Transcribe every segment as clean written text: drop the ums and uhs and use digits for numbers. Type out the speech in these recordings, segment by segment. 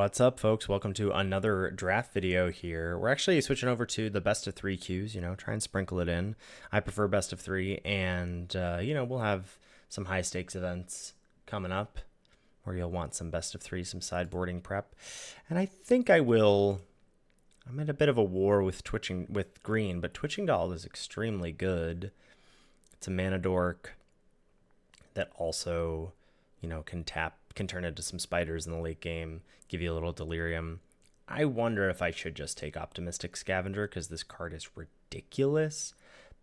What's up, folks? Welcome to another draft video here. We're actually switching over to the best of three queues, try and sprinkle it in. I prefer best of three, and, we'll have some high stakes events coming up where you'll want some best of three, some sideboarding prep. And I think I'm in a bit of a war with green, but Twitching Doll is extremely good. It's a mana dork that also, can turn into some spiders in the late game, give you a little delirium. I wonder if I should just take Optimistic Scavenger because this card is ridiculous.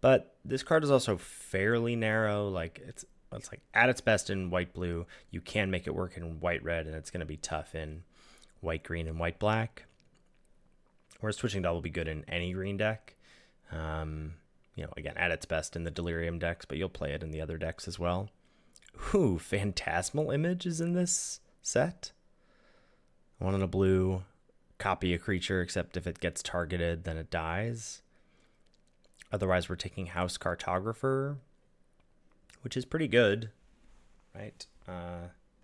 But this card is also fairly narrow. Like it's like at its best in white blue. You can make it work in white red, and it's going to be tough in white green and white black. Whereas Twitching Doll will be good in any green deck. Again, at its best in the delirium decks, but you'll play it in the other decks as well. Ooh, Phantasmal Image is in this set. One in a blue, copy a creature, except if it gets targeted, then it dies. Otherwise, we're taking House Cartographer, which is pretty good, right?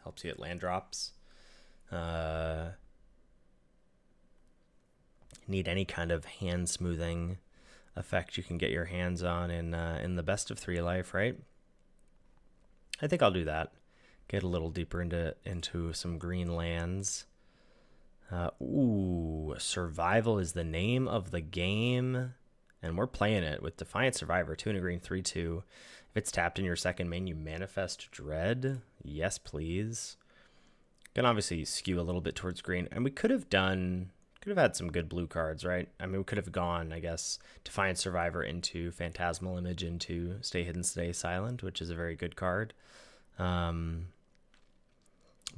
Helps you get land drops. Need any kind of hand smoothing effect you can get your hands on in the best of three life, right? I think I'll do that. Get a little deeper into some green lands. Survival is the name of the game. And we're playing it with Defiant Survivor, 2 and a green, 3/2. If it's tapped in your second main, you manifest Dread. Yes, please. Can obviously skew a little bit towards green. And we could have had some good blue cards, right? I mean, we could have gone, I guess, Defiant Survivor into Phantasmal Image into Stay Hidden, Stay Silent, which is a very good card.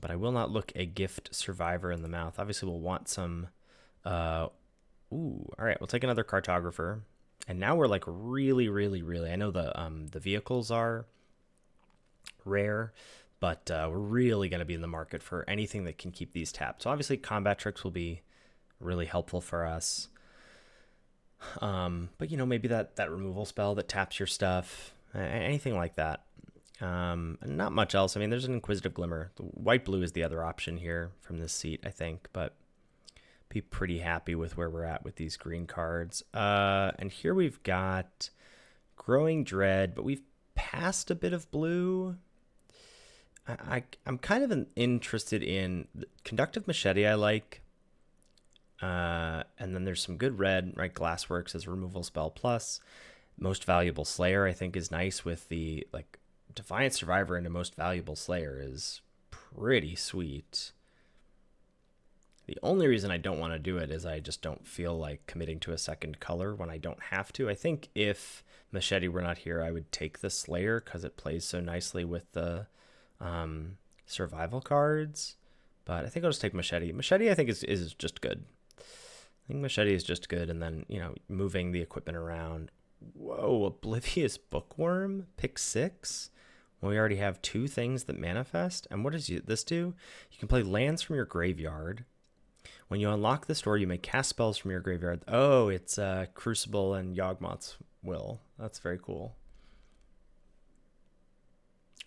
But I will not look a Gift Survivor in the mouth. Obviously, we'll want some... all right, we'll take another Cartographer. And now we're like really, really, really... I know the vehicles are rare, but we're really going to be in the market for anything that can keep these tapped. So obviously, Combat Tricks will be really helpful for us. But maybe that removal spell that taps your stuff, anything like that. Not much else. I mean, there's an Inquisitive Glimmer. The white blue is the other option here from this seat, I think, but be pretty happy with where we're at with these green cards. And here we've got Growing Dread, but we've passed a bit of blue. I'm kind of interested in Conductive Machete. I like. And then there's some good red, right? Glassworks as removal spell plus. Most Valuable Slayer, I think, is nice with the, Defiant Survivor into Most Valuable Slayer is pretty sweet. The only reason I don't want to do it is I just don't feel like committing to a second color when I don't have to. I think if Machete were not here, I would take the Slayer because it plays so nicely with the survival cards. But I think I'll just take Machete. Machete, I think, is just good. I think Machete is just good, and then, moving the equipment around. Whoa, Oblivious Bookworm, pick 6. Well, we already have 2 things that manifest. And what does this do? You can play lands from your graveyard. When you unlock this door, you may cast spells from your graveyard. Oh, it's Crucible and Yawgmoth's Will. That's very cool.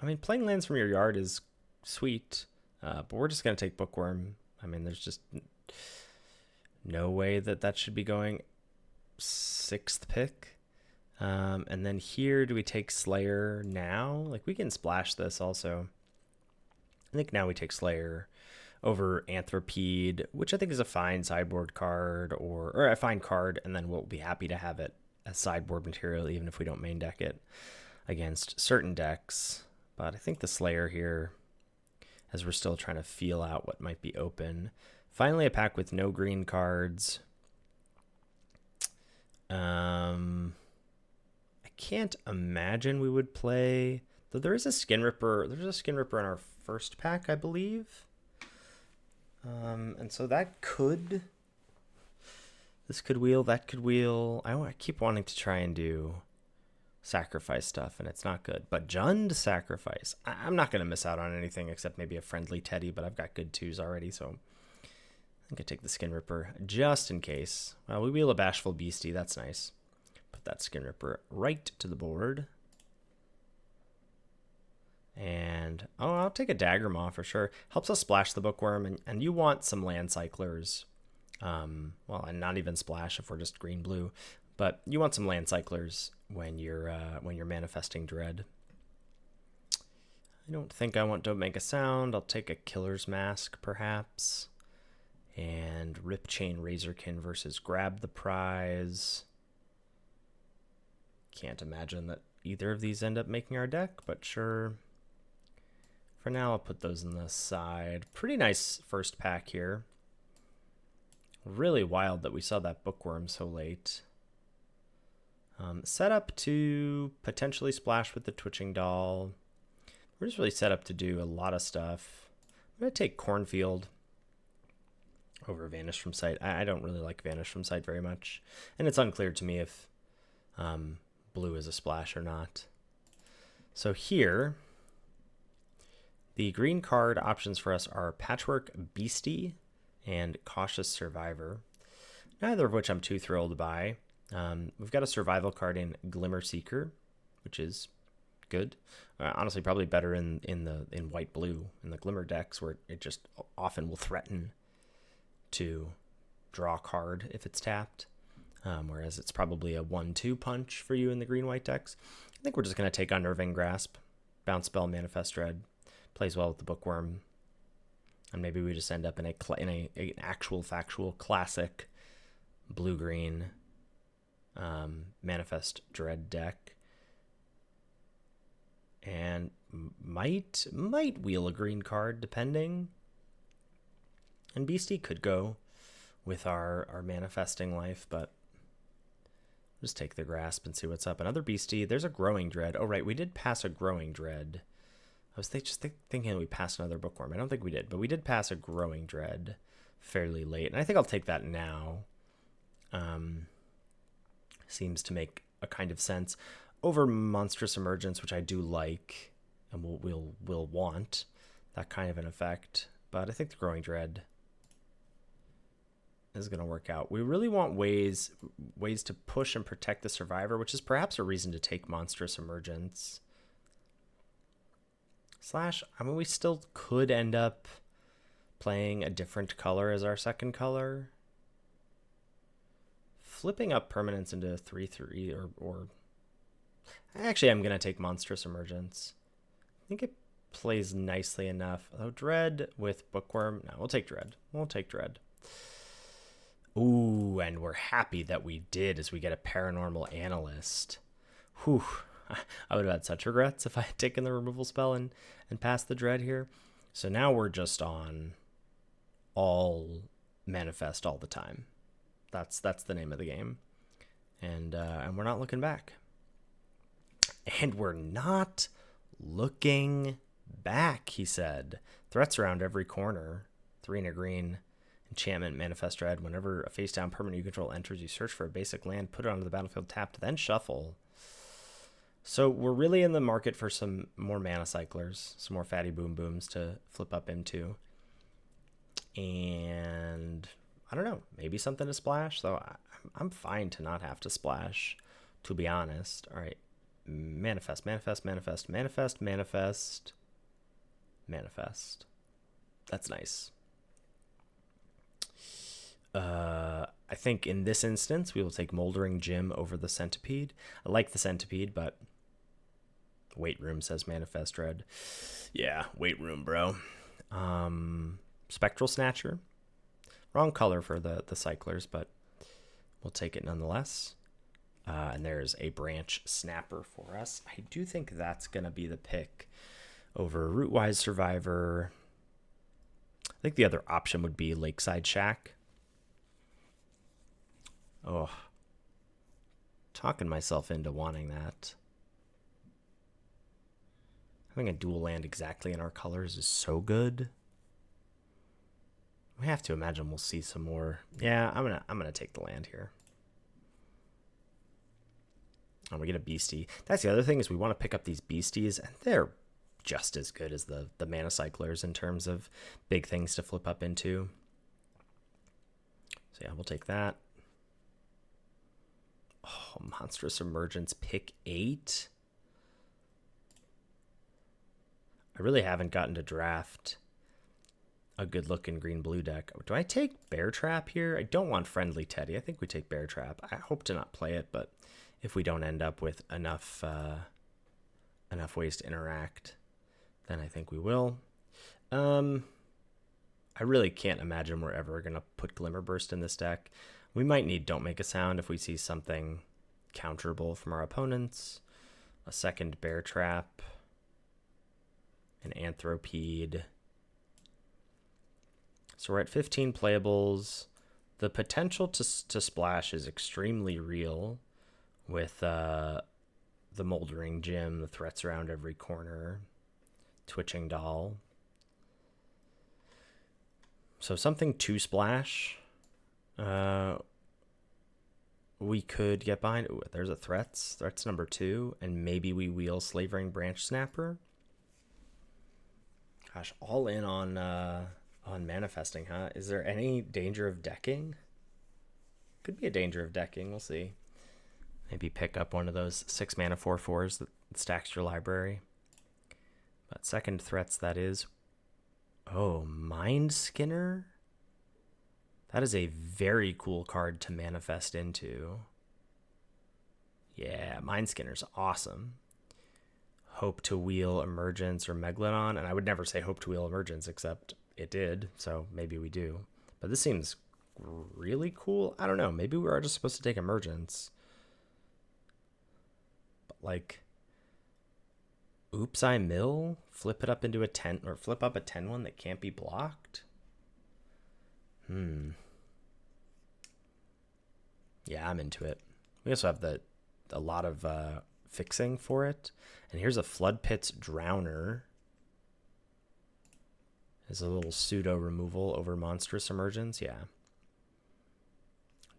I mean, playing lands from your yard is sweet, but we're just going to take Bookworm. I mean, there's just no way that should be going 6th pick. And then here, do we take Slayer now? We can splash this also. I think now we take Slayer over Anthropede, which I think is a fine sideboard card, or a fine card, and then we'll be happy to have it as sideboard material, even if we don't main deck it against certain decks. But I think the Slayer here, as we're still trying to feel out what might be open. Finally, a pack with no green cards. Can't imagine we would play, though there is a Skin Ripper. There's a Skin Ripper in our first pack, I believe. And so this could wheel, that could wheel. I keep wanting to try and do sacrifice stuff, and it's not good. But Jund Sacrifice, I'm not going to miss out on anything except maybe a Friendly Teddy, but I've got good 2s already, so I think I take the Skin Ripper just in case. Well, we wheel a Bashful Beastie, that's nice. Put that Skin Ripper right to the board. And, oh, I'll take a Dagger Maw for sure. Helps us splash the Bookworm, and you want some land cyclers. Well, and not even splash if we're just green-blue. But you want some land cyclers when you're manifesting Dread. I don't think I want to make a sound. I'll take a Killer's Mask, perhaps. And Ripchain Razorkin versus Grab the Prize. Can't imagine that either of these end up making our deck, but sure. For now, I'll put those in the side. Pretty nice first pack here. Really wild that we saw that Bookworm so late. Set up to potentially splash with the Twitching Doll. We're just really set up to do a lot of stuff. I'm going to take Cornfield over Vanish from Sight. I don't really like Vanish from Sight very much. And it's unclear to me if blue is a splash or not. So here, the green card options for us are Patchwork Beastie and Cautious Survivor, neither of which I'm too thrilled by. We've got a survival card in Glimmer Seeker, which is good. Honestly, probably better in white blue in the Glimmer decks, where it just often will threaten to draw a card if it's tapped, whereas it's probably a 1-2 punch for you in the green-white decks. I think we're just going to take Unnerving Grasp, Bounce Spell, Manifest Dread. Plays well with the Bookworm, and maybe we just end up in an actual factual classic blue-green Manifest Dread deck, and might wheel a green card depending. And Beastie could go with our manifesting life, but just take the Grasp and see what's up. Another Beastie. There's a Growing Dread. Oh, right. We did pass a Growing Dread. I was thinking we passed another Bookworm. I don't think we did, but we did pass a Growing Dread fairly late. And I think I'll take that now. Seems to make a kind of sense over Monstrous Emergence, which I do like, and we'll want that kind of an effect. But I think the Growing Dread is going to work out. We really want ways to push and protect the Survivor, which is perhaps a reason to take Monstrous Emergence. I mean, we still could end up playing a different color as our second color. Flipping up permanents into 3/3 or actually, I'm going to take Monstrous Emergence. I think it plays nicely enough. Although Dread with Bookworm, no, we'll take Dread. Ooh, and we're happy that we did, as we get a Paranormal Analyst. Whew. I would have had such regrets if I had taken the removal spell and passed the Dread here. So now we're just on all manifest all the time. That's the name of the game. And we're not looking back. And we're not looking back, he said. Threats around every corner. 3 and a green. Enchantment, Manifest Dread. Whenever a face-down permanent you control enters, you search for a basic land, put it onto the battlefield tapped, then shuffle. So we're really in the market for some more mana cyclers, some more fatty boom booms to flip up into. And I don't know, maybe something to splash. So I'm fine to not have to splash, to be honest. All right, manifest. That's nice. I think in this instance, we will take Moldering Gym over the Centipede. I like the Centipede, but Weight Room says Manifest Dread. Yeah, Weight Room, bro. Spectral Snatcher. Wrong color for the cyclers, but we'll take it nonetheless. And there's a Branch Snapper for us. I do think that's going to be the pick over Rootwise Survivor. I think the other option would be Lakeside Shack. Oh, talking myself into wanting that. Having a dual land exactly in our colors is so good. We have to imagine we'll see some more. Yeah, I'm gonna take the land here. And we get a Beastie. That's the other thing, is we want to pick up these Beasties, and they're just as good as the mana cyclers in terms of big things to flip up into. So yeah, we'll take that. Oh, Monstrous Emergence, pick 8. I really haven't gotten to draft a good looking green-blue deck. Do I take Bear Trap here? I don't want Friendly Teddy. I think we take Bear Trap. I hope to not play it, but if we don't end up with enough ways to interact, then I think we will. I really can't imagine we're ever going to put Glimmer Burst in this deck. We might need Don't Make a Sound if we see something counterable from our opponents. A second Bear Trap. An Anthropede. So we're at 15 playables. The potential to splash is extremely real with the Moldering Gym, the threats around every corner, Twitching Doll. So something to splash. We could get behind. Ooh, there's a threats. Threats number 2, and maybe we wheel Slavering Branch Snapper. Gosh, all in on manifesting, huh? Is there any danger of decking? Could be a danger of decking. We'll see. Maybe pick up one of those 6 mana 4/4s that stacks your library. But second threats, that is. Oh, Mind Skinner? That is a very cool card to manifest into. Yeah, Mind Skinner's awesome. Hope to wheel Emergence or Megalodon. And I would never say hope to wheel Emergence, except it did. So maybe we do. But this seems really cool. I don't know. Maybe we are just supposed to take Emergence. But like, Oops, I Mill? Flip it up into a 10, or flip up a 10-1 that can't be blocked? Yeah, I'm into it. We also have a lot of fixing for it. And here's a Flood Pits Drowner. There's a little pseudo removal over Monstrous Emergence. Yeah.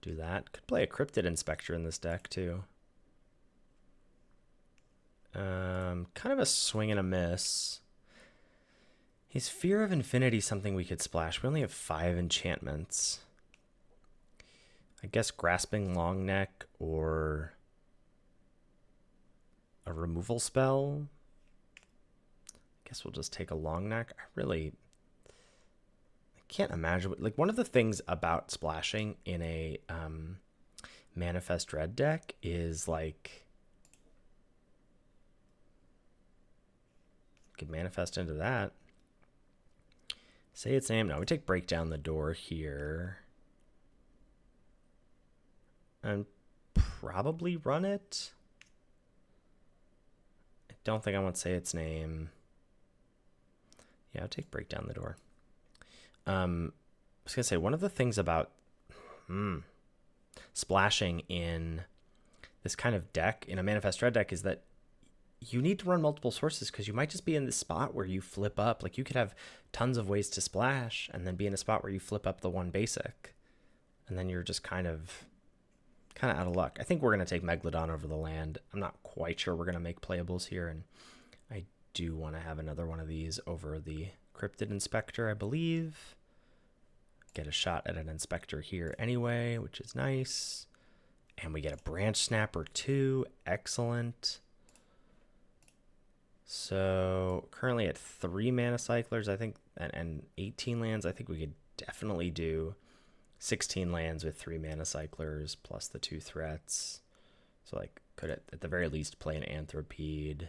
Do that. Could play a Cryptid Inspector in this deck too. Kind of a swing and a miss. Is Fear of Infinity something we could splash? We only have 5 enchantments. I guess Grasping Longneck or a removal spell. I guess we'll just take a Longneck. I can't imagine. Like, one of the things about splashing in a Manifest Red deck is like, could manifest into that. Say its name. No, we take Break Down the Door here. And probably run it. I don't think I want to say its name. Yeah, I'll take Break Down the Door. I was going to say, one of the things about splashing in this kind of deck, in a Manifest Red deck, is that you need to run multiple sources because you might just be in this spot where you flip up. Like, you could have tons of ways to splash and then be in a spot where you flip up the one basic. And then you're just kind of out of luck. I think we're going to take Megalodon over the land. I'm not quite sure we're going to make playables here. And I do want to have another one of these over the Cryptid Inspector, I believe. Get a shot at an Inspector here anyway, which is nice. And we get a Branch Snapper too. Excellent. So currently at 3 mana cyclers, I think, and 18 lands. I think we could definitely do 16 lands with 3 mana cyclers plus the 2 threats. So like, could at the very least play an Anthropede,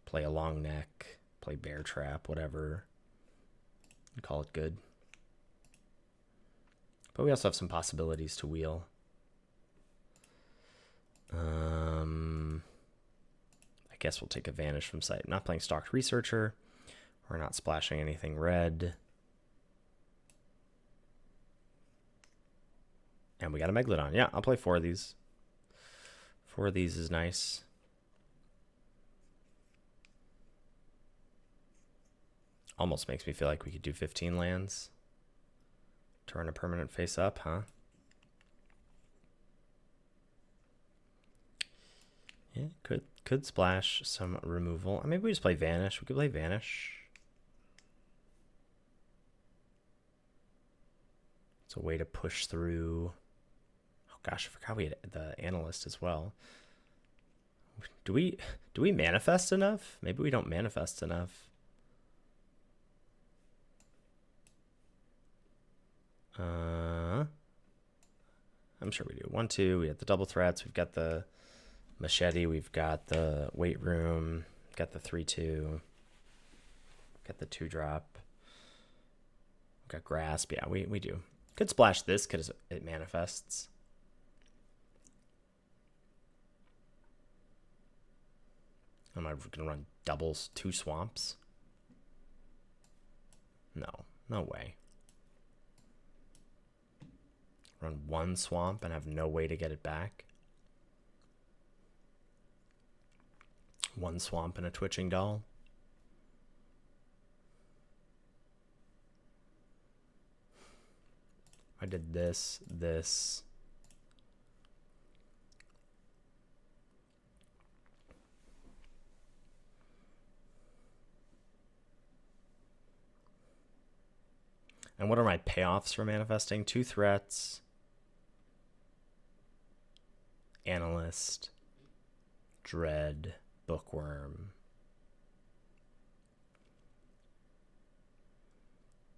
play a Longneck, play Bear Trap, whatever, and call it good. But we also have some possibilities to wheel. I guess we'll take a Vanish from Sight. I'm not playing Stalked Researcher. We're not splashing anything red. And we got a Megalodon. Yeah, I'll play 4 of these. 4 of these is nice. Almost makes me feel like we could do 15 lands. Turn a permanent face up, huh? Yeah, could splash some removal. Maybe we just play Vanish. We could play Vanish. It's a way to push through. Oh gosh, I forgot we had the Analyst as well. Do we manifest enough? Maybe we don't manifest enough. I'm sure we do. 1, 2. We have the double threats. We've got the machete. We've got the weight room. We've got the 3/2. Got the 2-drop. We've got grasp. Yeah, we do. Could splash this because it manifests. Am I gonna run doubles 2 swamps? No way. Run 1 swamp and have no way to get it back. 1 swamp and a twitching doll. I did this. And what are my payoffs for manifesting? 2 threats. Analyst. Dread. Bookworm.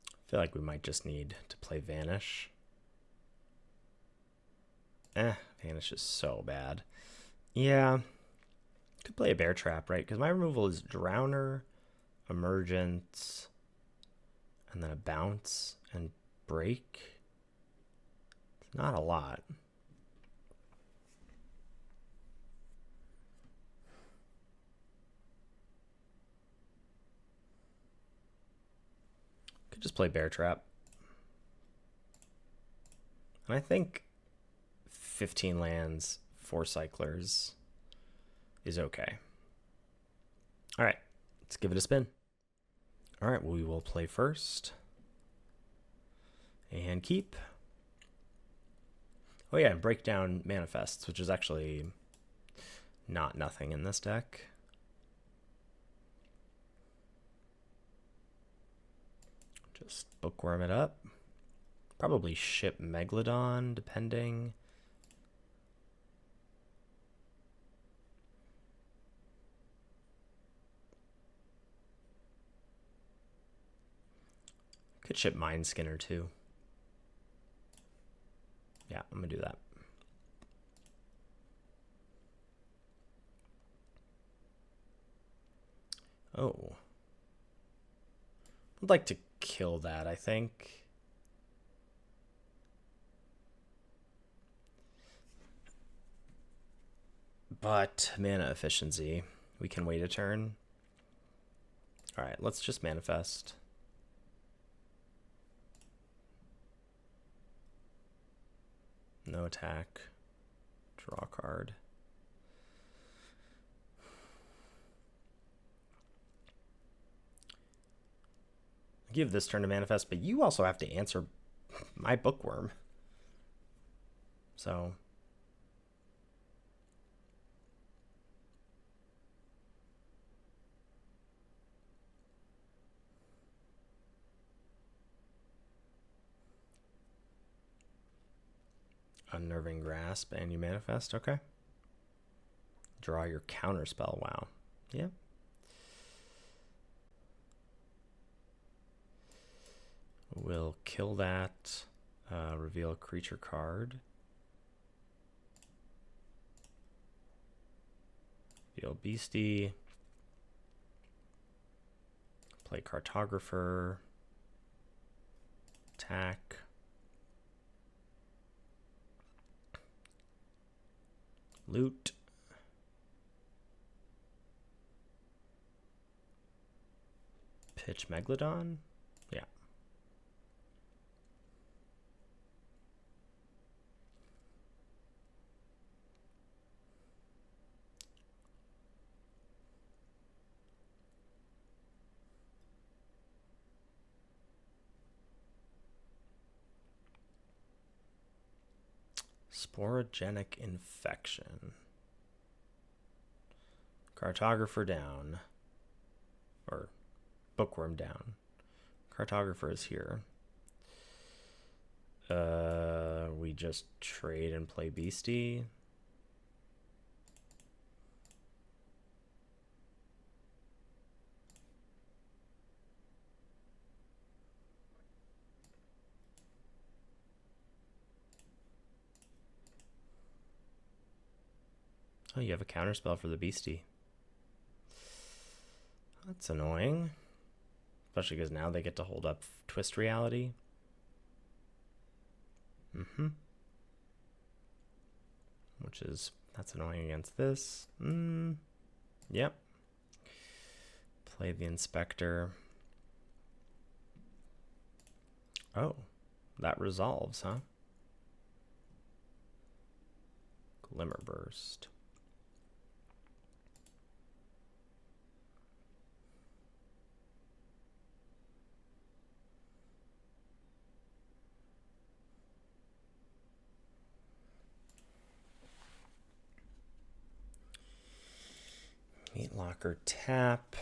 I feel like we might just need to play Vanish. Vanish is so bad. Yeah. Could play a Bear Trap, right? Because my removal is Drowner, Emergence, and then a bounce and break. It's not a lot. Could just play Bear Trap. And I think 15 lands, 4 cyclers is okay. All right, let's give it a spin. All right, we will play first. And keep. Oh yeah, and break down manifests, which is actually not nothing in this deck. Just bookworm it up. Probably ship Megalodon, depending. Could ship Mindskinner too. Yeah, I'm gonna do that. Oh. I'd like to kill that, I think. But mana efficiency. We can wait a turn. Alright, let's just manifest. No attack. Draw a card. Give this turn to manifest, but you also have to answer my bookworm. So Unnerving Grasp and you manifest, okay. Draw your counterspell, wow. Yeah. We'll kill that, reveal a creature card. Reveal Beastie. Play Cartographer. Attack. Loot. Pitch Megalodon? Yeah. Sporogenic Infection. Cartographer down. Or Bookworm down. Cartographer is here. We just trade and play Beastie. Oh, you have a counterspell for the beastie. That's annoying. Especially because now they get to hold up Twist Reality. Which is, that's annoying against this. Yep. Play the Inspector. Oh, that resolves, huh? Glimmer Burst. Meat Locker tap.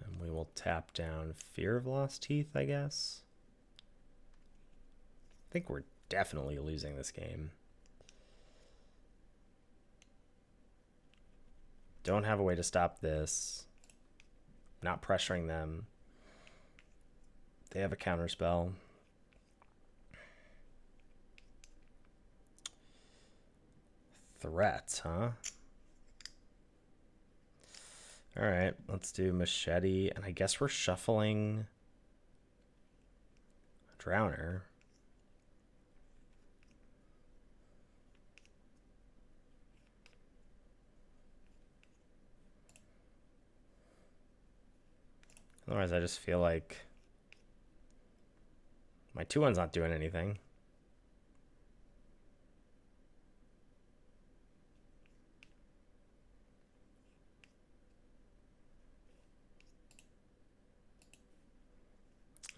And we will tap down Fear of Lost Teeth, I guess. I think we're definitely losing this game. Don't have a way to stop this. Not pressuring them. They have a counterspell. Threats, huh? All right, let's do Machete. And I guess we're shuffling Drowner. Otherwise, I just feel like my 2-1's not doing anything.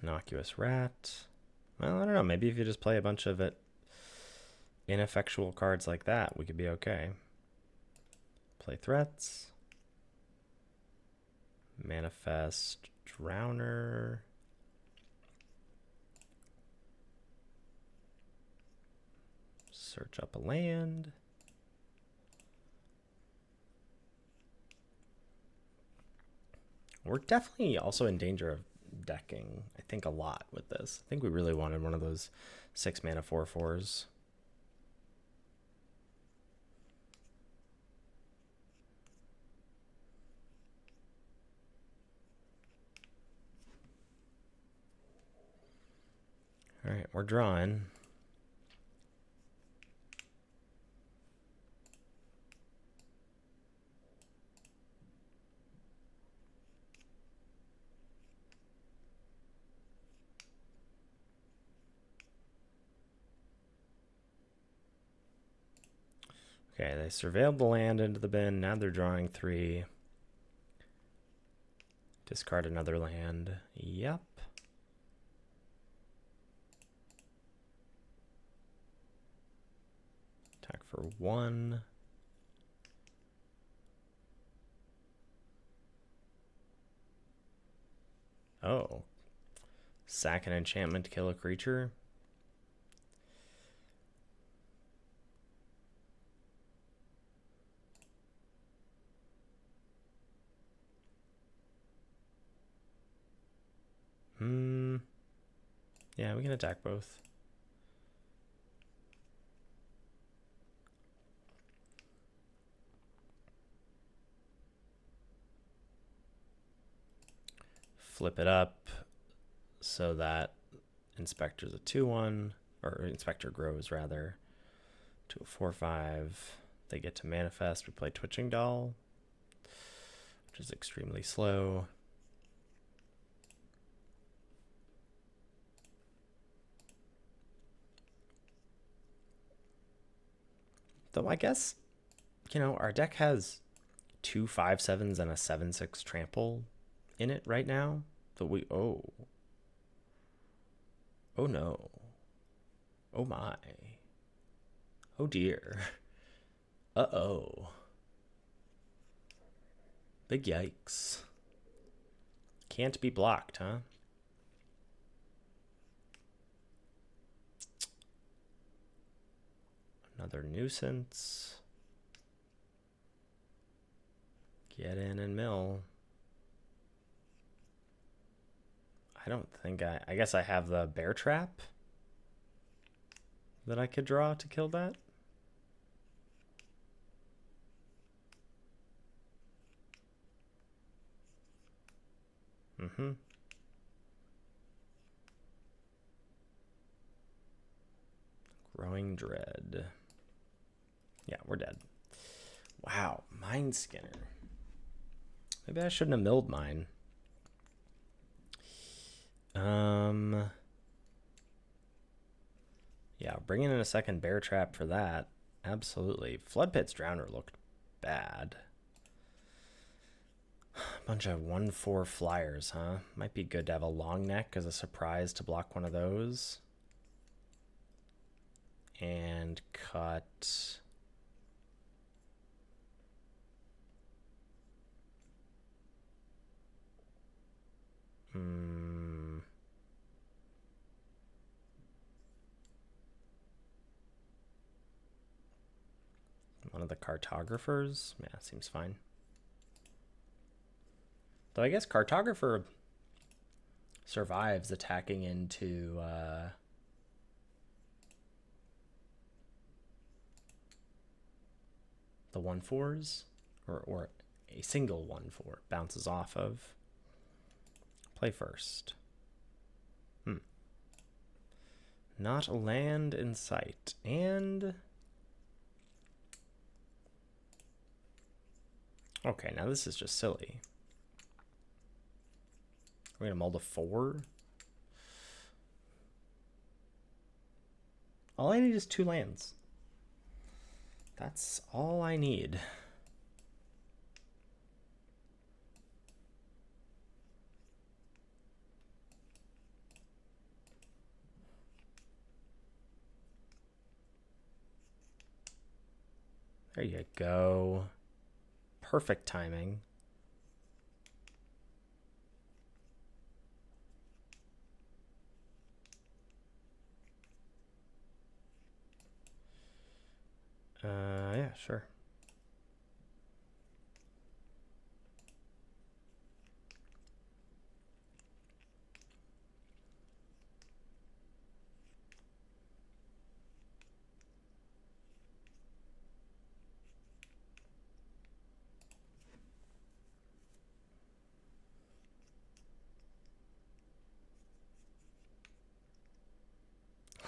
Innocuous Rat. Well, I don't know. Maybe if you just play a bunch of ineffectual cards like that, we could be okay. Play Threats. Manifest Drowner. Search up a land. We're definitely also in danger of decking, I think, a lot with this. I think we really wanted one of those 6-mana 4/4s. All right, we're drawing. Okay, they surveilled the land into the bin. Now they're drawing 3. Discard another land. Yep. Attack for 1. Oh. Sack an enchantment to kill a creature. Yeah, we can attack both. Flip it up so that Inspector's a 2/1, or Inspector grows rather to a 4/5. They get to manifest. We play Twitching Doll, which is extremely slow. Though I guess, our deck has 2 5/7s and a 7/6 trample in it right now. But oh no. Oh my. Oh dear. Uh-oh. Big yikes. Can't be blocked, huh? Another nuisance. Get in and mill. I don't think I guess I have the Bear Trap that I could draw to kill that. Mm-hmm. Growing Dread. Yeah, we're dead. Wow, Mind Skinner. Maybe I shouldn't have milled mine. Yeah, bringing in a second Bear Trap for that. Absolutely. Flood Pit's Drowner looked bad. Bunch of 1/4 flyers, huh? Might be good to have a long neck as a surprise to block one of those. And cut. One of the cartographers? Yeah, seems fine. Though I guess cartographer survives attacking into the 1/4s, or a single 1/4 bounces off of. Play first. Not a land in sight. And okay, now this is just silly. We're gonna mull to 4. All I need is 2 lands. That's all I need. There you go. Perfect timing. Yeah, sure.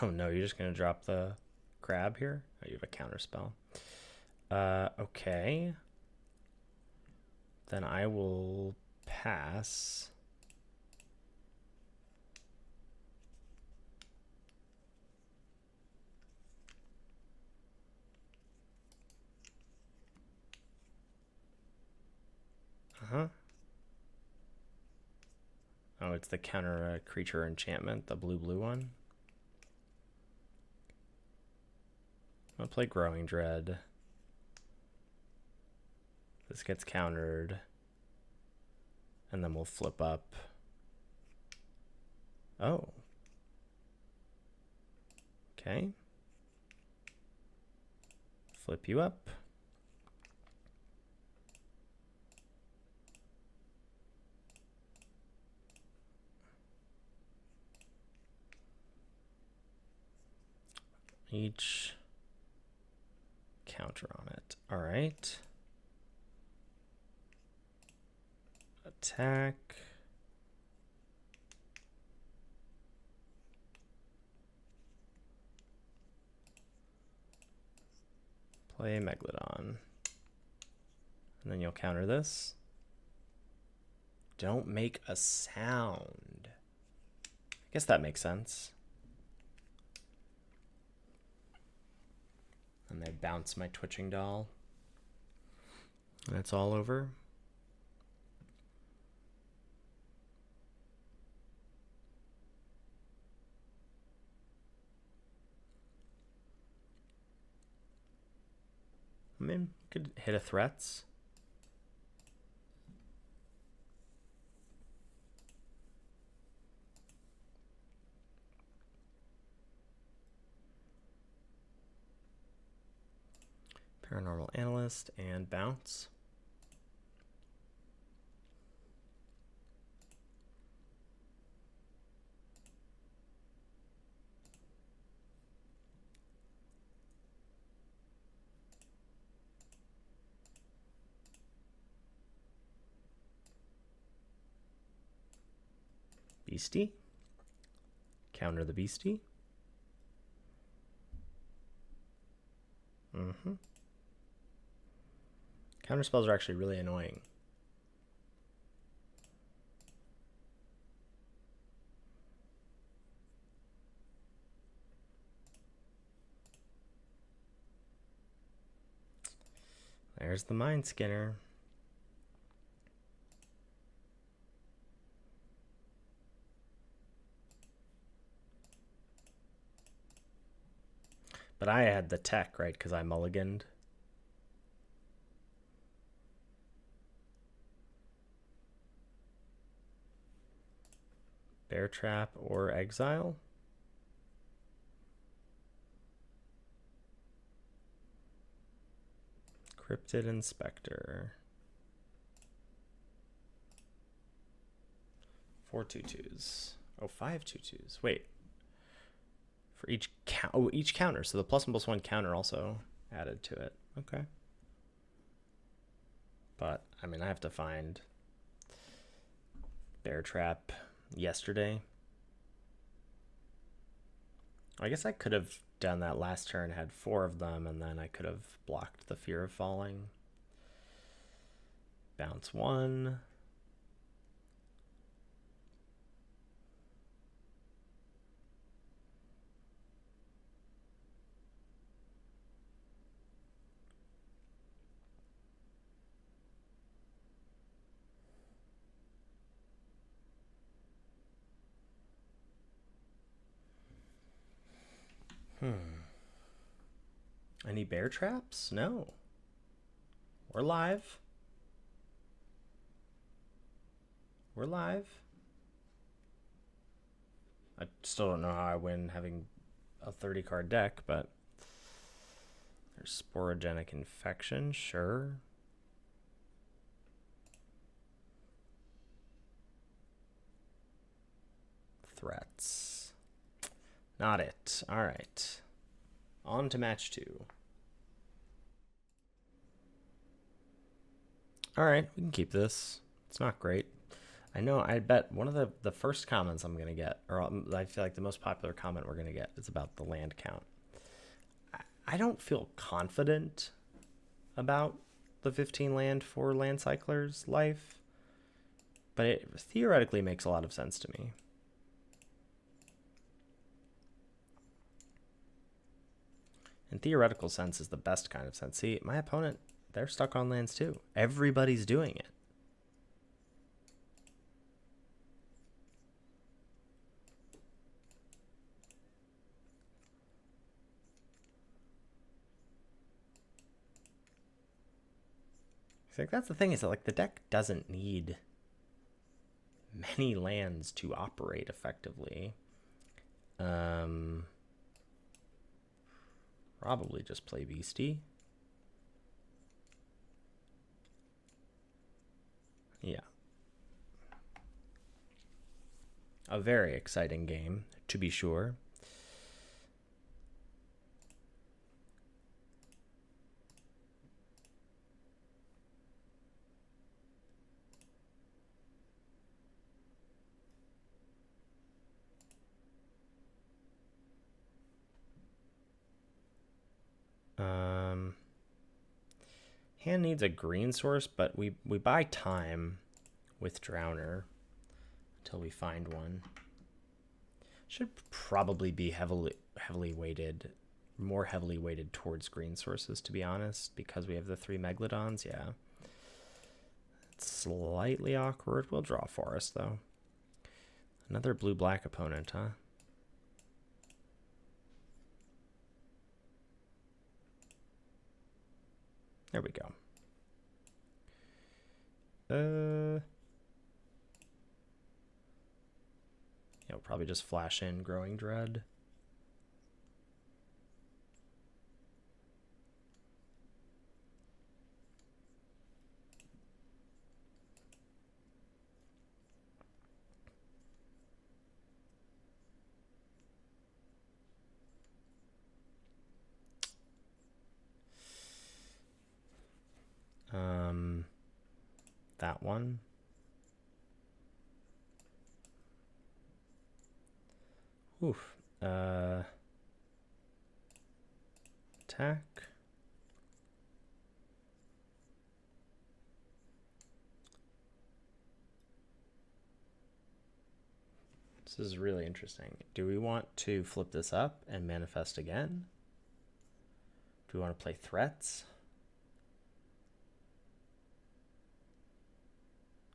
Oh no, you're just gonna drop the crab here? Oh, you have a counter spell. Okay. Then I will pass. Uh-huh. Oh, it's the counter creature enchantment, the blue one. I'll play Growing Dread. This gets countered. And then we'll flip up. Oh. Okay. Flip you up. Each counter on it. All right. Attack. Play Megalodon. And then you'll counter this. Don't make a sound. I guess that makes sense. And they bounce my twitching doll. And it's all over. I mean, could hit a threats. Paranormal Analyst and bounce. Beastie. Counter the Beastie. Counter spells are actually really annoying. There's the Mind Skinner. But I had the tech, right? Because I mulliganed. Bear Trap or Exile. Cryptid Inspector. 4 2/2s. Oh, 5 2/2s. Wait. For each count. Oh, each counter. So the +1/+1 counter also added to it. Okay. But I mean, I have to find Bear Trap yesterday. I guess I could have done that last turn, had 4 of them, and then I could have blocked the Fear of Falling. Bounce 1. Any bear traps? No. We're live. We're live. I still don't know how I win having a 30 card deck, but there's Sporogenic Infection, sure. Threats. Not it. All right. On to match 2. All right, we can keep this. It's not great. I know, I bet one of the first comments I'm going to get, or I feel like the most popular comment we're going to get is about the land count. I don't feel confident about the 15 land for land cyclers life, but it theoretically makes a lot of sense to me. And theoretical sense is the best kind of sense. See, my opponent, they're stuck on lands too. Everybody's doing it. I think that's the thing, is that like the deck doesn't need many lands to operate effectively. Probably just play Beastie. Yeah. A very exciting game, to be sure. Hand needs a green source, but we buy time with Drowner until we find one. Should probably be heavily weighted, more heavily weighted towards green sources, to be honest, because we have the 3 Megalodons. Yeah, it's slightly awkward. We'll draw Forest though. Another blue-black opponent, huh? There we go. Yeah, we'll probably just flash in Growing Dread. That one. Oof. Attack. This is really interesting. Do we want to flip this up and manifest again? Do we want to play threats?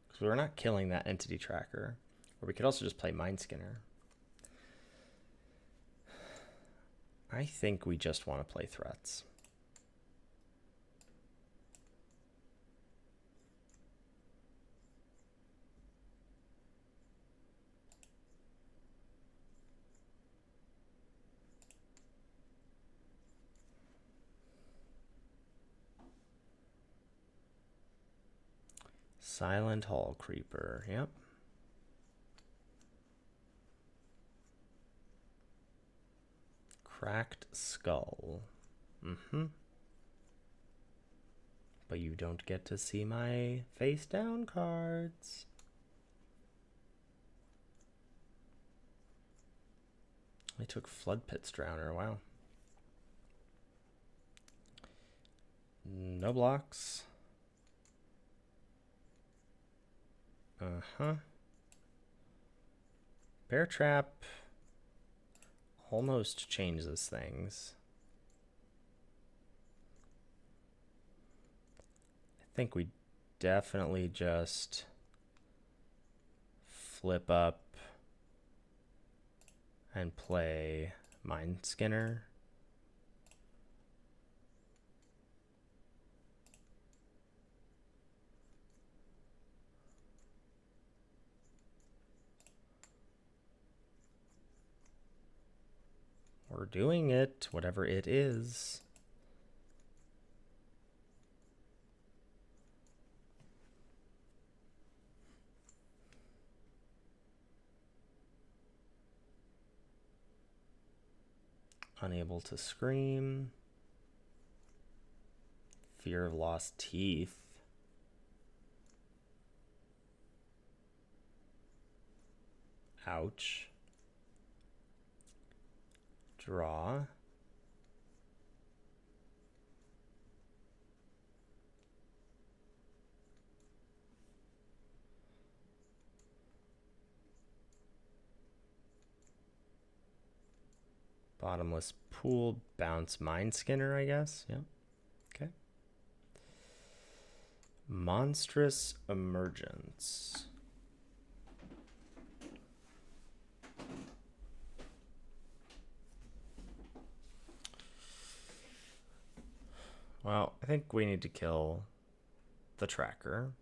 Because we're not killing that entity tracker. Or we could also just play Mind Skinner. I think we just want to play threats. Silent Hall Creeper, yep. Cracked Skull. But you don't get to see my face down cards. I took Flood Pit's Drowner, wow. No blocks. Bear Trap almost changes things. I think we definitely just flip up and play Mind Skinner. We're doing it, whatever it is. Unable to scream. Fear of lost teeth. Ouch. Draw. Bottomless pool, bounce Mind Skinner, I guess. Yeah. Okay. Monstrous Emergence. Well, I think we need to kill the tracker.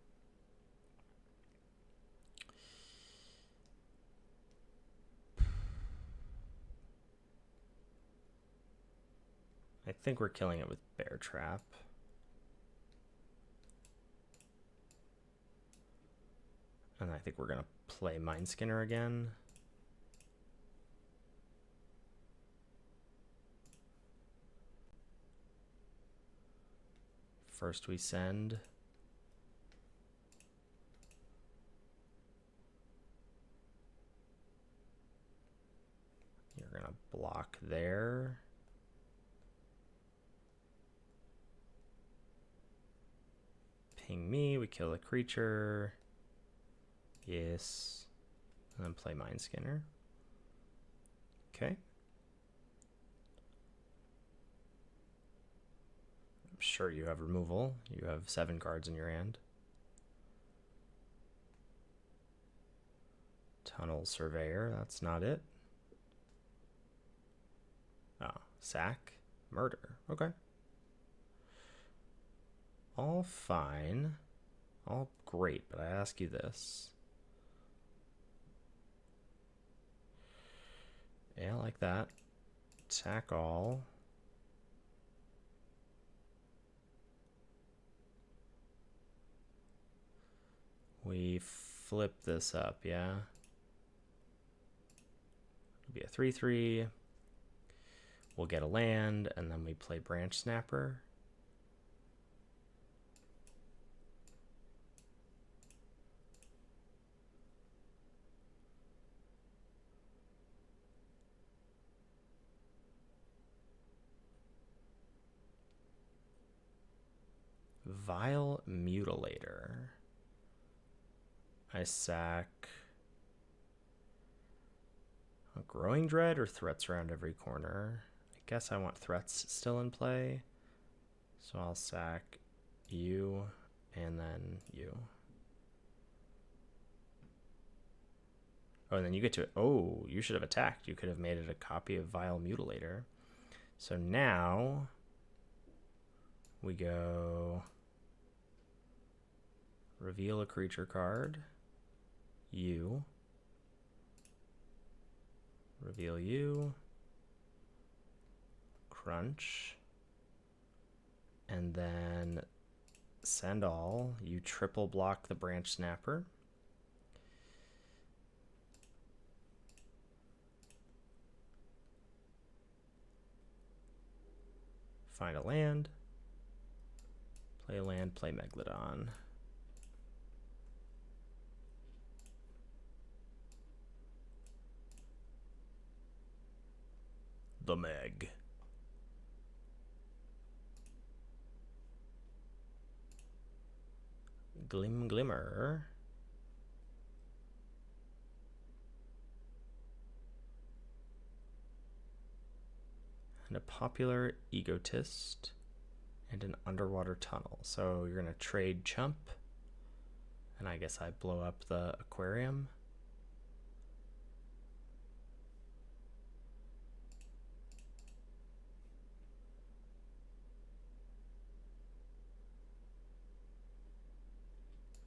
I think we're killing it with Bear Trap. And I think we're going to play Mind Skinner again. First we send. You're going to block there. Ping me, we kill a creature. Yes. And then play Mind Skinner. Okay. I'm sure you have removal. You have 7 cards in your hand. Tunnel Surveyor, that's not it. Oh, sack, murder. Okay. All fine. All great, but I ask you this. Yeah, like that. Attack all. We flip this up, yeah? It'll be a 3/3. We'll get a land, and then we play Branch Snapper. Vile Mutilator. I sack a Growing Dread or threats around every corner. I guess I want threats still in play. So I'll sack you and then you. Oh, and then you get to, oh, you should have attacked. You could have made it a copy of Vile Mutilator. So now we go reveal a creature card. You. Reveal you. Crunch. And then send all. You triple block the Branch Snapper. Find a land. Play a land, play Megalodon. The Meg. Glimmer. And a Popular Egotist. And an Underwater Tunnel. So you're going to trade Chump. And I guess I blow up the aquarium.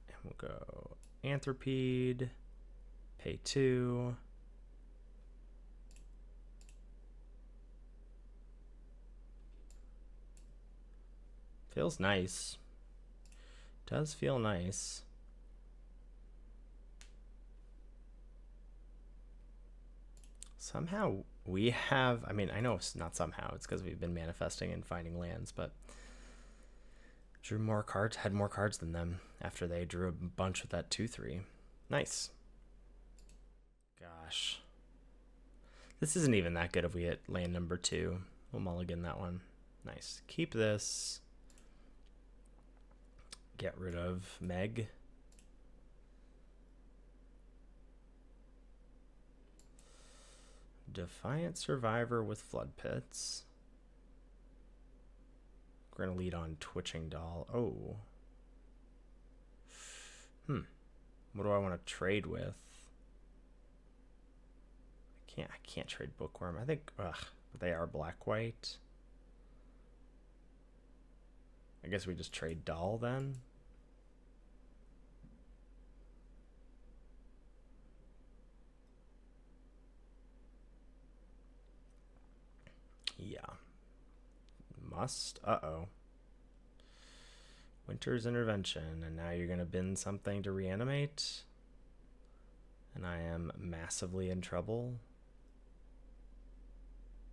And we'll go Anthropede. Pay 2. Feels nice. Does feel nice. Somehow we have, I mean, I know it's not somehow, it's because we've been manifesting and finding lands, but drew more cards, had more cards than them after they drew a bunch with that 2-3. Nice. Gosh. This isn't even that good if we hit land number 2. We'll mulligan that one. Nice. Keep this. Get rid of Meg. Defiant Survivor with Flood Pits. We're going to lead on Twitching Doll. Oh. What do I want to trade with? I can't trade Bookworm. I think, they are black-white. I guess we just trade Doll then. Yeah. Must. Uh-oh. Winter's Intervention. And now you're going to bin something to reanimate. And I am massively in trouble.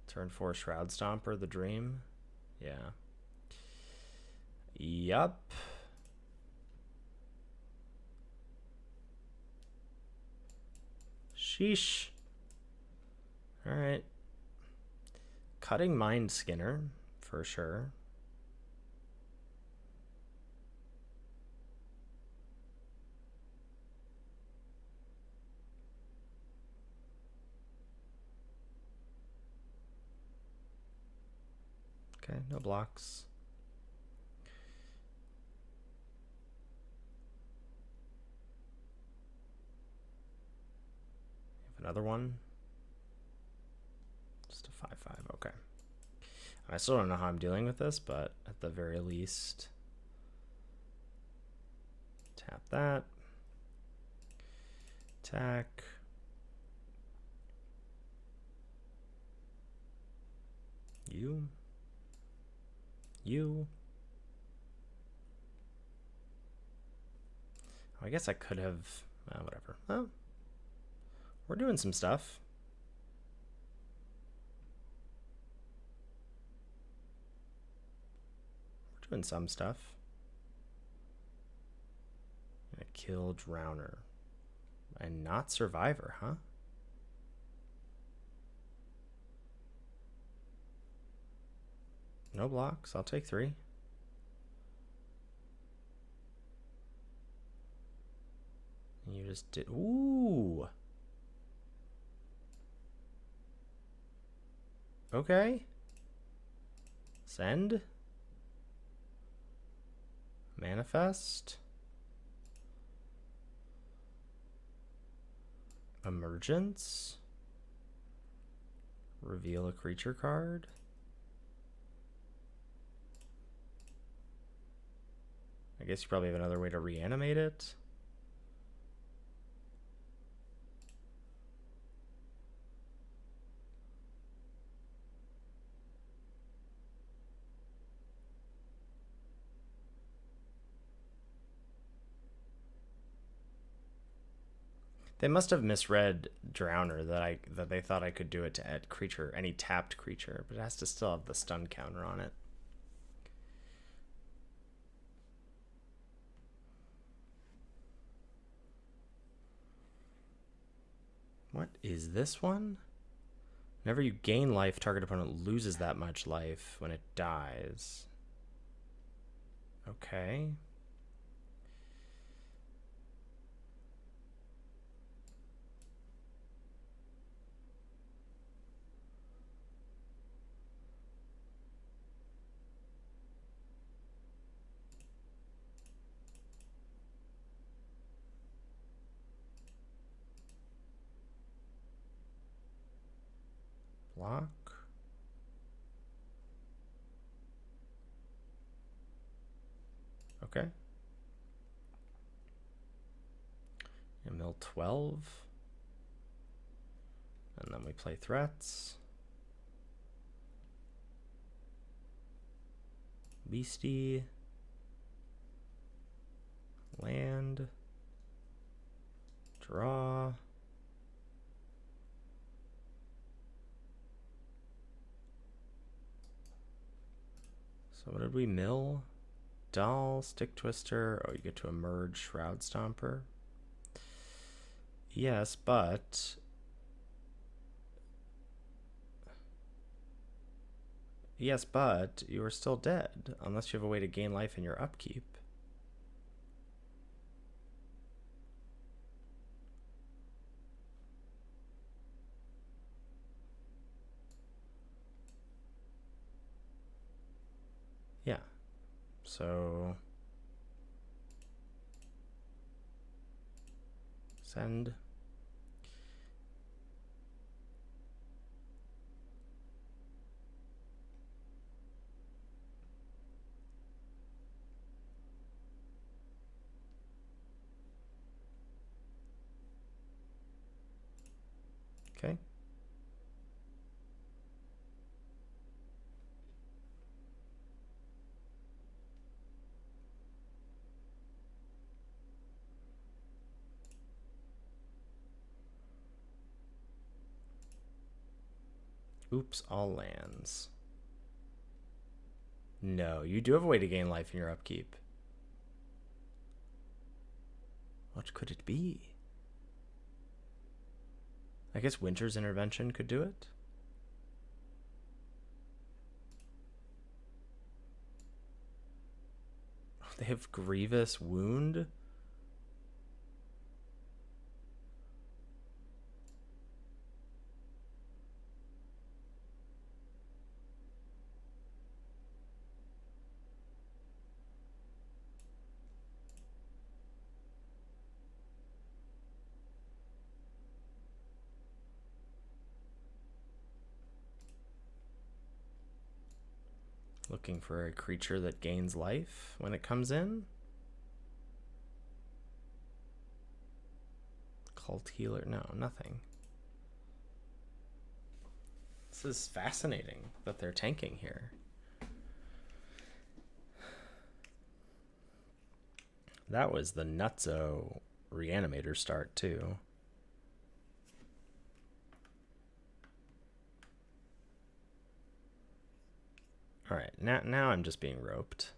Turn 4 Shroud Stomper, the Dream. Yeah. Yup. Sheesh. Alright. Cutting Mind Skinner, for sure. Okay, no blocks. Another one. Just a 5/5. Okay. I still don't know how I'm dealing with this, but at the very least, tap that. Attack. You. I guess I could have, whatever. Oh, we're doing some stuff. We're doing some stuff. I'm gonna kill Drowner. And not Survivor, huh? No blocks. I'll take 3. just did. Ooh. Okay. Send. Manifest. Emergence. Reveal a creature card. I guess you probably have another way to reanimate it. They must have misread Drowner that they thought I could do it to add creature, any tapped creature, but it has to still have the stun counter on it. What is this one? Whenever you gain life, target opponent loses that much life when it dies. Okay. Block. Okay. And mill 12. And then we play threats. Beastie. Land. Draw. So what did we mill? Doll, Stick Twister. Oh, you get to emerge Shroud Stomper. Yes, but you are still dead unless you have a way to gain life in your upkeep. Yeah. So send. Okay. Oops, all lands. No, you do have a way to gain life in your upkeep. What could it be? I guess Winter's Intervention could do it. They have Grievous Wound. Looking for a creature that gains life when it comes in. Cult Healer. No, nothing. This is fascinating that they're tanking here. That was the nutso reanimator start too. All right, now I'm just being roped.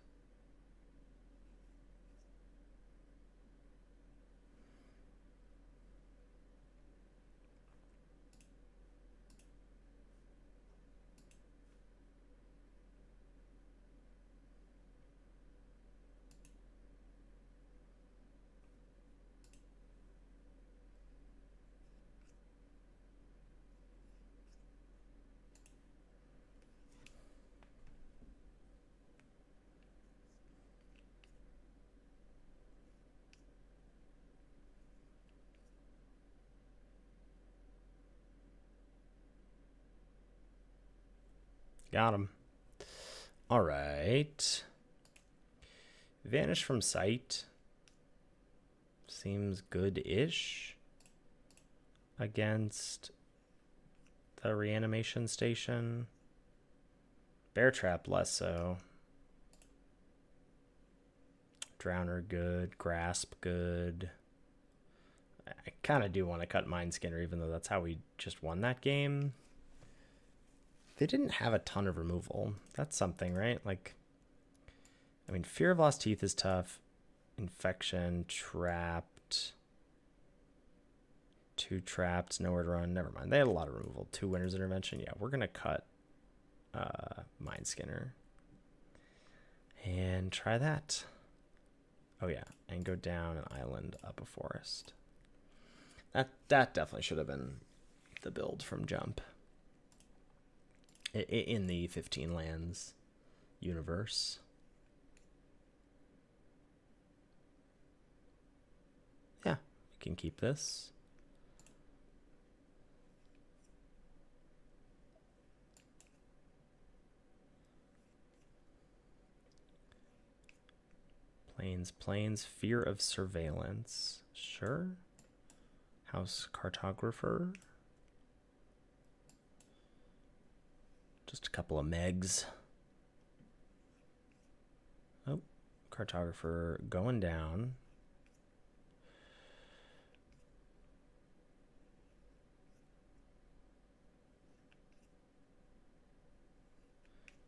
Got him. All right. Vanish from sight. Seems good-ish against the reanimation station. Bear Trap less so. Drowner good. Grasp good. I kind of do want to cut Mind Skinner, even though that's how we just won that game. They didn't have a ton of removal. That's something, right? Like, I mean, Fear of Lost Teeth is tough. Infection, Trapped. 2 trapped, nowhere to run. Never mind. They had a lot of removal. 2 Winter's Intervention. Yeah, we're going to cut Mind Skinner. And try that. Oh, yeah. And go down an island, up a forest. That definitely should have been the build from jump. In the 15 lands universe. Yeah, we can keep this. Plains, Fear of Surveillance. Sure. House Cartographer. Just a couple of Megs. Oh, Cartographer going down.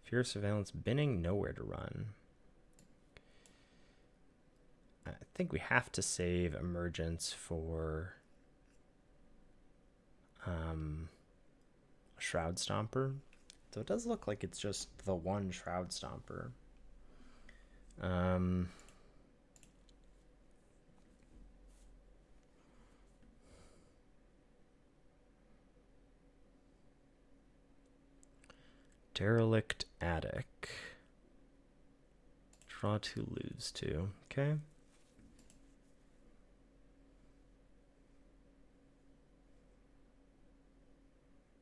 Fear of Surveillance, binning, nowhere to run. I think we have to save Emergence for Shroud Stomper. So it does look like it's just the one Shroud Stomper. Derelict Attic. Draw 2, lose 2. Okay.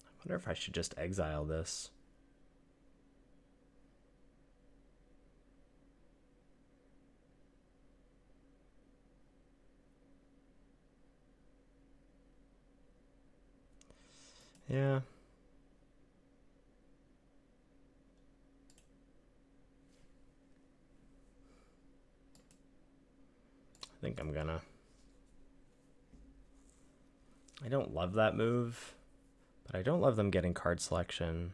I wonder if I should just exile this. Yeah. I think I'm gonna. I don't love that move, but I don't love them getting card selection.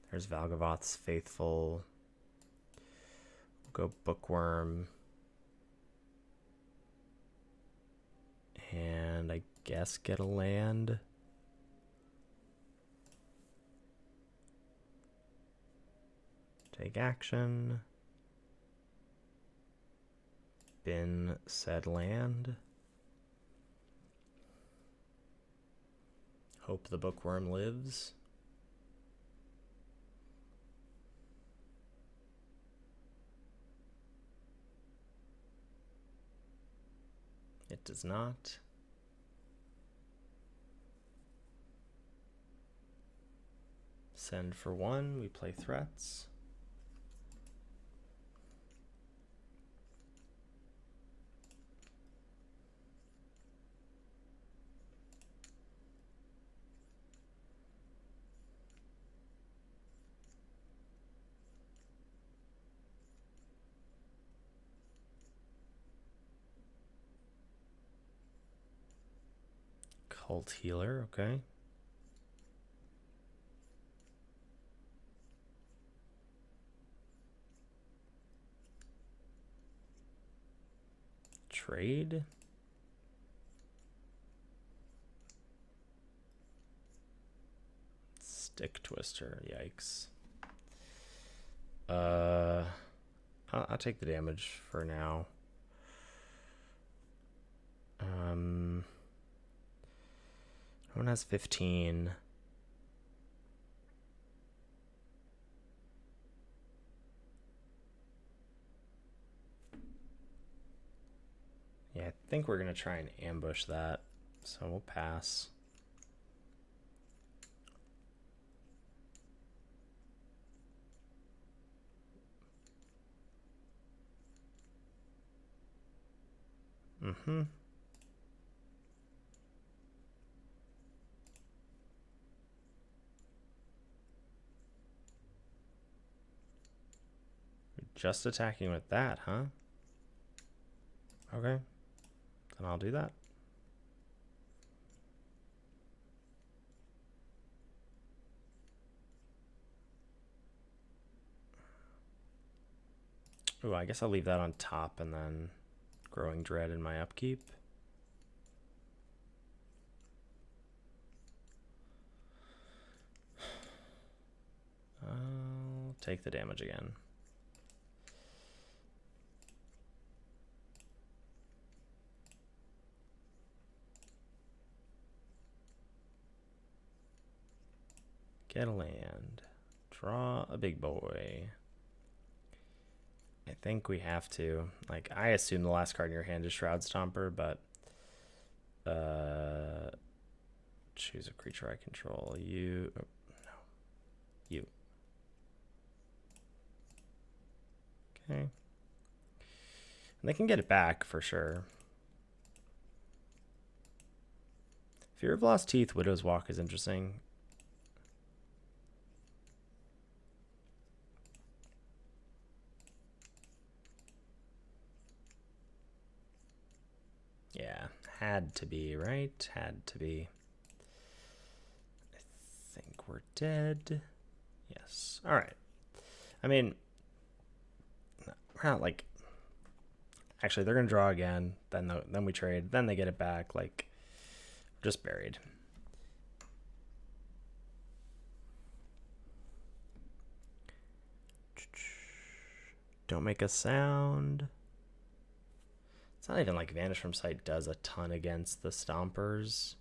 There's Valgavoth's Faithful. We'll go Bookworm. And I guess get a land. Take action. Bin said land. Hope the Bookworm lives. It does not. Send for 1. We play threats. Cult Healer, okay. Trade. Stick Twister, yikes. I'll take the damage for now. One has 15. Yeah, I think we're gonna try and ambush that, so we'll pass. Mm-hmm. Just attacking with that, huh? Okay. Then I'll do that. Ooh, I guess I'll leave that on top and then Growing Dread in my upkeep. I'll take the damage again. Get a land. Draw a big boy. I think we have to. Like, I assume the last card in your hand is Shroud Stomper, but choose a creature I control. You. Oh, no. You. Okay. And they can get it back for sure. Fear of Lost Teeth, Widow's Walk is interesting. Yeah, had to be, right? Had to be. I think we're dead. Yes. All right. I mean, we're not like. Actually, they're gonna draw again. Then we trade. Then they get it back. Like, just buried. Don't make a sound. It's not even like Vanish from Sight does a ton against the Stompers.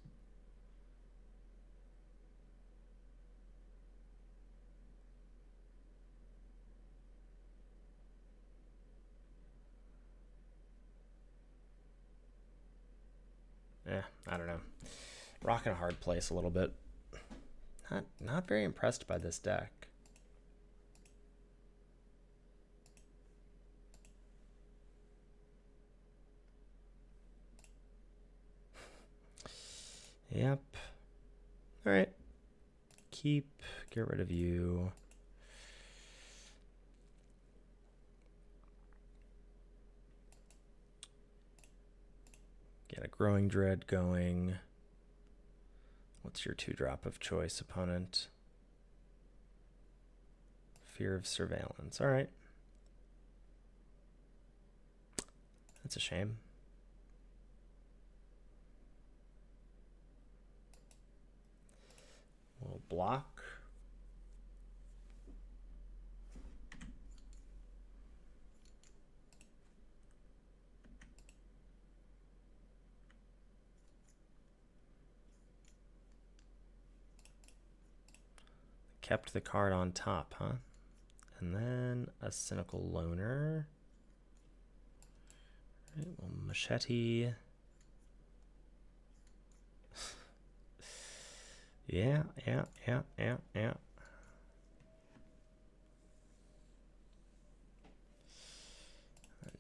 I don't know. Rocking a hard place a little bit. Not very impressed by this deck. Yep. All right. Keep. Get rid of you. Get a Growing Dread going. What's your 2-drop of choice, opponent? Fear of Surveillance. All right. That's a shame. We'll block. Kept the card on top, huh? And then a Cynical Loner. All right, well, Machete. Yeah. And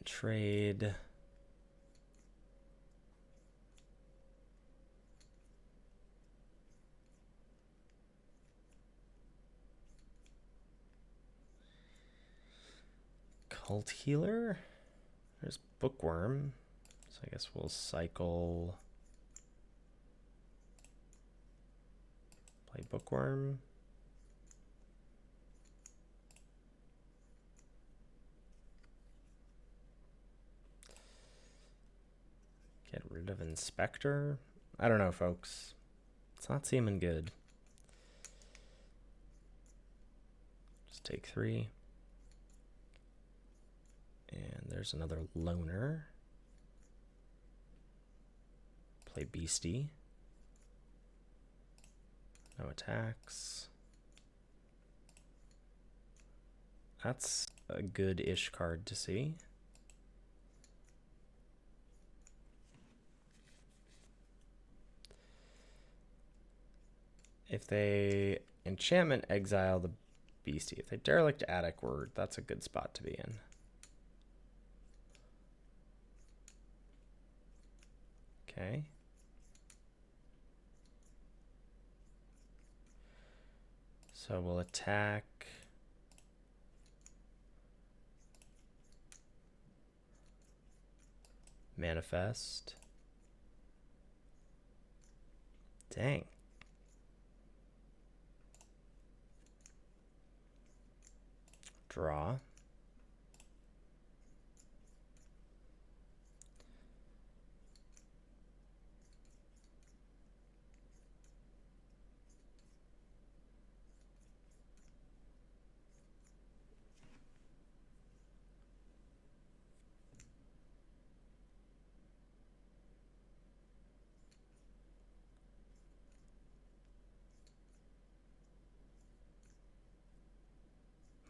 trade. Cult Healer. There's Bookworm. So I guess we'll cycle. Play Bookworm. Get rid of Inspector. I don't know, folks. It's not seeming good. Just take 3. And there's another Loner. Play Beastie. No attacks. That's a good-ish card to see. If they enchantment exile the Beastie, if they derelict Attic, that's a good spot to be in. Okay. So we'll attack. Manifest. Dang. Draw.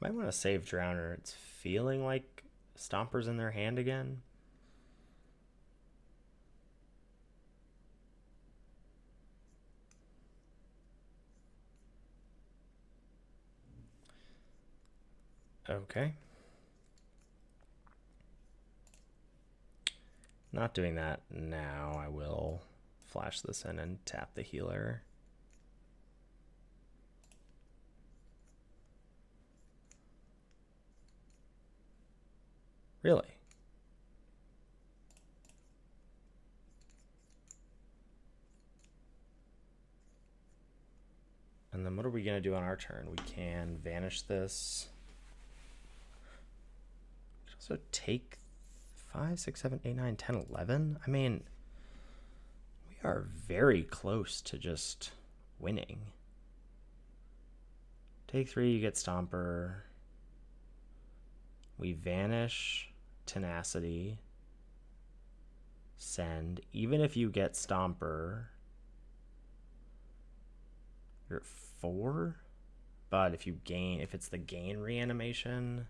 Might want to save Drowner. It's feeling like Stomper's in their hand again. Okay. Not doing that now. I will flash this in and tap the healer. Really? And then what are we going to do on our turn? We can vanish this. We can also take 5, 6, 7, 8, 9, 10, 11. I mean, we are very close to just winning. Take 3, you get Stomper. We vanish Tenacity. Send. Even if you get Stomper, you're at 4. But if you gain, if it's the gain reanimation.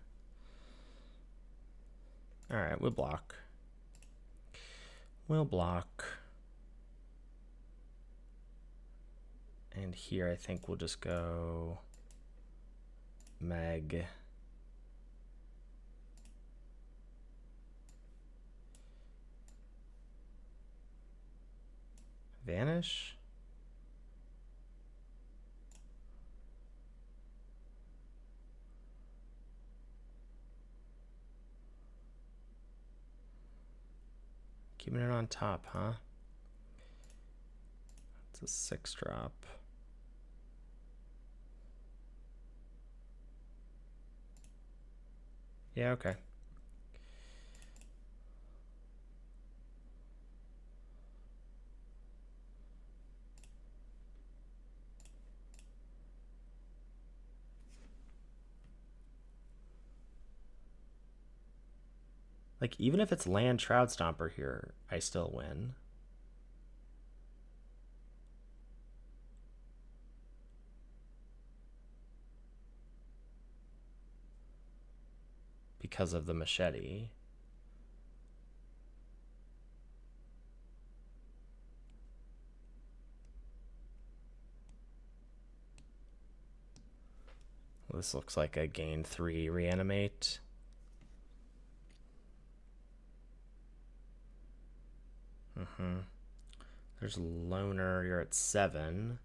Alright, we'll block. We'll block. And here I think we'll just go Meg. Vanish. Keeping it on top, huh? It's a 6-drop. Yeah, okay. Like, even if it's land Shroud Stomper here, I still win. Because of the machete. This looks like a gain 3 reanimate. There's Loner, you're at 7.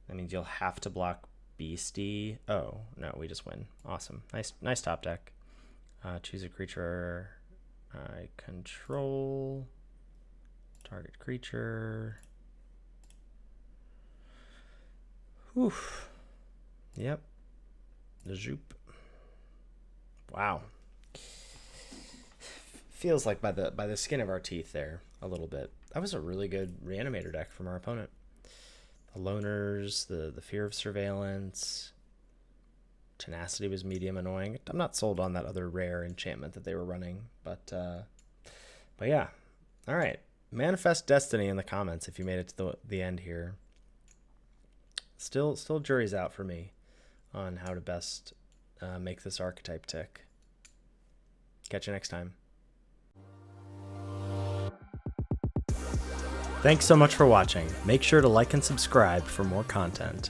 That means you'll have to block Beastie. Oh, no, we just win. Awesome. Nice top deck. Choose a creature I control. Target creature. Whew. Yep. The Zoop. Wow. Feels like by the skin of our teeth there a little bit. That was a really good reanimator deck from our opponent. The Loners, the Fear of Surveillance, Tenacity was medium annoying. I'm not sold on that other rare enchantment that they were running, but yeah. All right, manifest destiny in the comments if you made it to the end here. Still jury's out for me on how to best make this archetype tick. Catch you next time. Thanks so much for watching. Make sure to like and subscribe for more content.